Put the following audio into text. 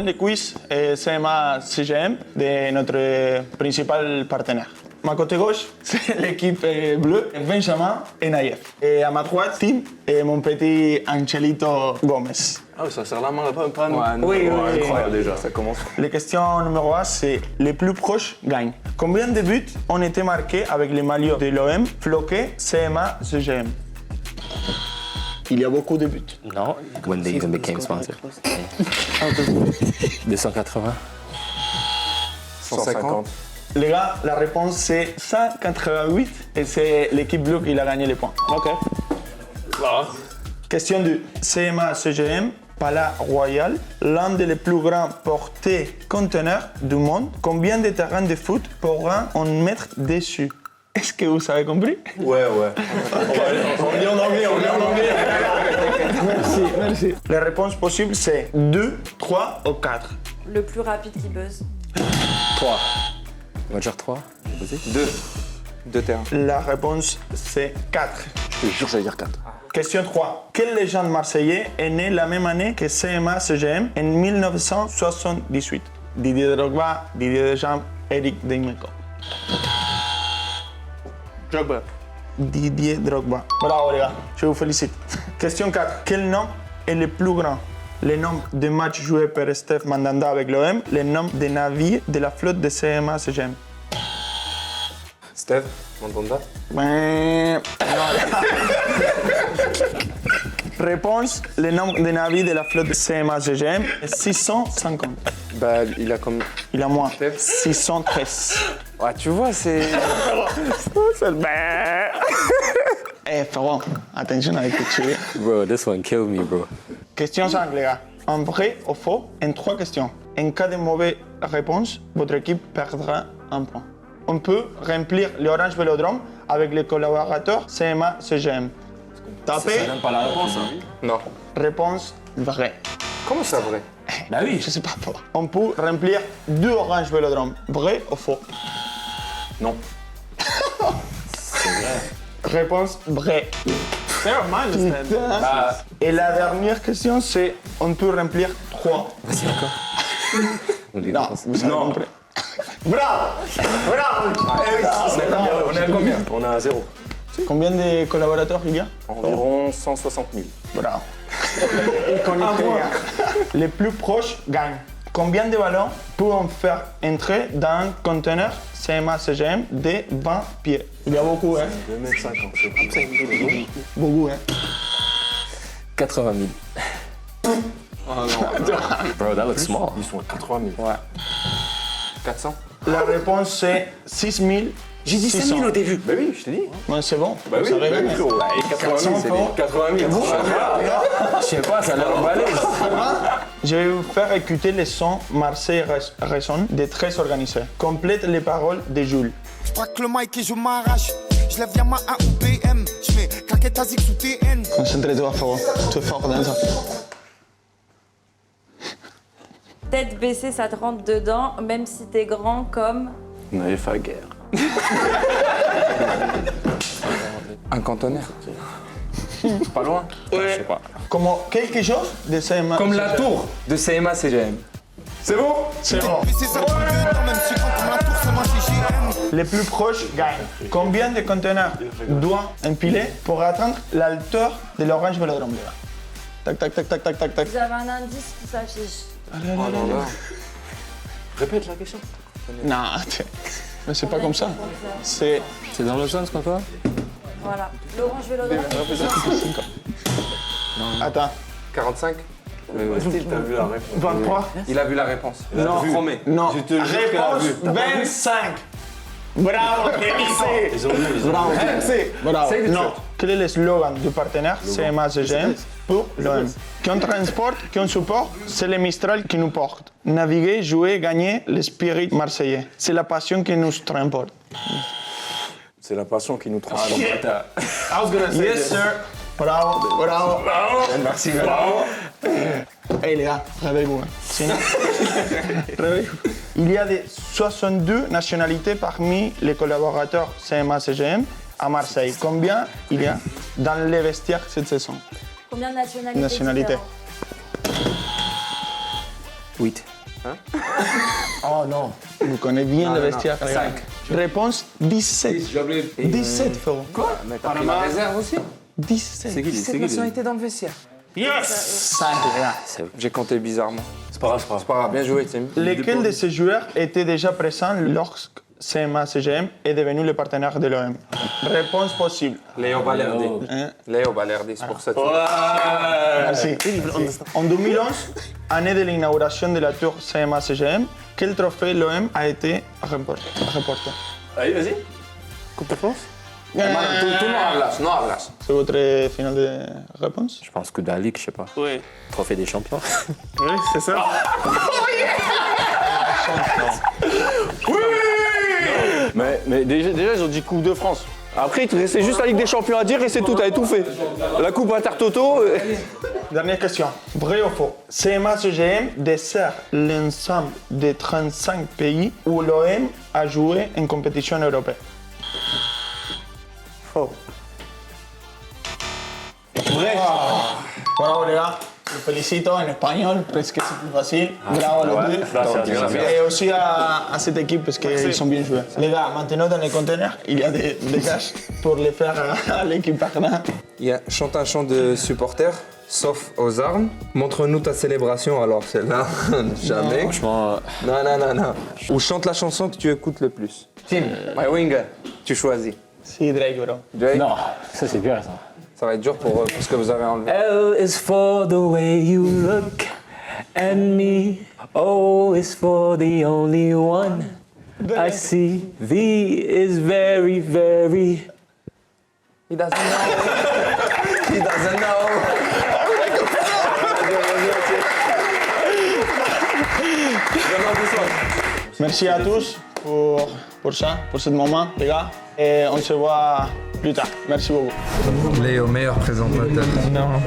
de quiz CMA CGM de notre principal partenaire. Ma côté gauche, c'est l'équipe bleue, Benjamin et Naïef. Et à ma droite, Tim et mon petit Angelito Gomez. Ah, ça sert la main, pas nous. Oui, oui. Incroyable déjà, ça commence. La question numéro 1, c'est les plus proches gagnent. Combien de buts ont été marqués avec les maillots de l'OM floqués CMA CGM? Il y a beaucoup de buts. Non. When they even became sponsored. 280. 150. Les gars, la réponse c'est 188 et c'est l'équipe bleue qui a gagné les points. Ok. Question 2. CMA CGM, Palais Royal, l'un des plus grands porte-conteneurs du monde. Combien de terrains de foot pourra on mettre dessus? Est-ce que vous avez compris? Ouais. On lit en anglais. Merci. Les réponses possibles c'est 2, 3 ou 4. Le plus rapide qui buzz. 3. On va dire 3. 2 terrains. La réponse c'est 4. Je te jure, j'allais dire 4. Question 3. Quel légende marseillais est né la même année que CMA CGM en 1978? Didier Drogba, Didier Deschamps, Eric Dimeco. Drogba. Didier Drogba. Bravo les gars, je vous félicite. Question 4. Quel nom est le plus grand? Le nombre de matchs joués par Steph Mandanda avec l'OM, le nombre de navires de la flotte de CMA CGM. Steve, Mandanda. Non. Réponse, le nombre de navires de la flotte de CMA CGM est 650. Bah, il a comme. Il a moins. Steph 613. Ouais, tu vois, c'est. C'est le frérot, attention avec ce que tu veux. Bro, this one killed me, bro. Question 5, les gars. En vrai ou faux, en 3 questions. En cas de mauvaise réponse, votre équipe perdra un point. On peut remplir l'Orange Vélodrome avec les collaborateurs CMA CGM. Tapez. donne pas la réponse, hein. Non. Réponse vraie. Comment ça, vrai? Bah oui. Je sais pas pourquoi. On peut remplir 2 Orange Vélodrome. Vrai ou faux? Non. Réponse vraie. Putain. Bah, Et la dernière question, c'est on peut remplir 3. vas-y encore. Non, vous avez compris. Bravo! On est à combien? On est à 0. Combien de collaborateurs il y a? Environ 160 000. Bravo. Et connecté. Les plus proches gagnent. Combien de ballons peut-on faire entrer dans un conteneur CMA CGM de 20 pieds? Il y a beaucoup, hein? 2,50 m. Beaucoup, hein? 80 000. Oh non. Bro, that looks small. Ils sont à 80 000. Ouais. 400? La réponse, c'est 6 000. J'ai dit 5 000 au début. Bah oui, je t'ai dit. Ouais, c'est bon. Bah oui, Vous savez, oui, hein? frérot. 80 000, c'est bien. 80 000. Je sais pas, ça a l'air balèze. Je vais vous faire écouter les sons Marseille Raison des très organisés. Complète les paroles de Jules. Je braque le mic et je m'arrache. Je lève Yamaha ou BM. Je mets claquette ASICS ou TN. Concentre-toi, frérot. Tu es fort dans ça. Tête baissée, ça te rentre dedans, même si t'es grand comme. Naïef à guerre. Un conteneur. Pas loin. Ouais. Je sais pas. Comme quelque chose de CMA. Comme la tour de CMA CGM. C'est bon? C'est bon. Mais c'est ça tout dedans, même si quand on la tour, c'est moi CGM. Les plus proches gagnent. Combien de conteneurs doit empiler pour atteindre la hauteur de l'Orange Vélodrome, les gars? Tac, tac, tac, tac, tac, tac, tac. Vous avez un indice qui s'affiche. Allez, allez, Oh allez, là allez. là. Répète la question. Non, mais c'est pas comme ça. C'est C'est dans le sens, quoi? Voilà. L'orange vélodrome. Attends, 45? Mais t'as vu la réponse. 23. Il a vu la réponse. Non, Promets. non. Je te jure qu'elle a Réponse vu. 25. Bravo, Kémissé. Bravo, Kémissé. Bravo. C'est Non. Quel est le slogan du partenaire CMA CGM pour l'OM? Qu'on transporte, qu'on supporte, c'est le Mistral qui nous porte. Naviguer, jouer, gagner, l'esprit marseillais. C'est la passion qui nous transporte. C'est la passion qui nous transforme. Yes, sir. Bravo, bravo. Merci. Hey les gars, réveillez-vous. Hein. Sinon, réveillez-vous. Il y a des 62 nationalités parmi les collaborateurs CMA-CGM à Marseille. Combien il y a dans les vestiaires cette saison? Combien de nationalités? Nationalités. différentes? 8. Oh non. Vous connaissez bien le non, vestiaire. les gars. Réponse 17. 17, frérot. Quoi? Mais t'as pris la réserve aussi? 17. C'est qui? C'est qui? nationalités dans le vestiaire. Yes 5, les gars. J'ai compté bizarrement. C'est pas grave, c'est pas grave. C'est pas grave, bien joué, Tim. Lesquels de ces joueurs étaient déjà présents lorsque CMA-CGM est devenu le partenaire de l'OM? Réponse possible. Léo Balerdi. Hein? Léo Balerdi, c'est pour ça. Merci. En 2011, année de l'inauguration de la tour CMA-CGM, quel trophée l'OM a été remporté? Allez, vas-y. Coupe de France? Tú no hablas, no hablas. C'est votre finale de réponse? Je pense que de la Ligue, je sais pas. Oui. Trophée des champions. Oui, c'est ça. Mais déjà, ils ont dit Coupe de France. Après, il te restait juste la Ligue des Champions à dire et c'est tout, t'avais tout fait. La Coupe Intertoto. Dernière question. Vrai ou faux? CMA-CGM dessert l'ensemble des 35 pays où l'OM a joué en compétition européenne. Faux. Vrai. Bravo les gars. Los felicito en espagnol parce que c'est plus facile. Bravo les deux. Et aussi à cette équipe parce qu'ils sont bien joués. Les gars, maintenant dans les conteneurs, il y a des caches pour les faire à l'équipe partenaire. Il y a chante un chant de supporters, sauf aux armes. Montre-nous ta célébration, alors celle-là, jamais. Franchement, Non. Ou chante la chanson que tu écoutes le plus. Tim, my winger, tu choisis. Si, Drake, bro. Drake, non, ça c'est bien ça. ça va être dur pour ce que vous avez enlevé. L is for the way you look at me. O is for the only one I see. V is very, very. He doesn't know. He doesn't know. Merci à tous pour ça, pour ce moment, les gars. Et on se voit plus tard. Merci beaucoup. Léo, meilleur présentateur. Non.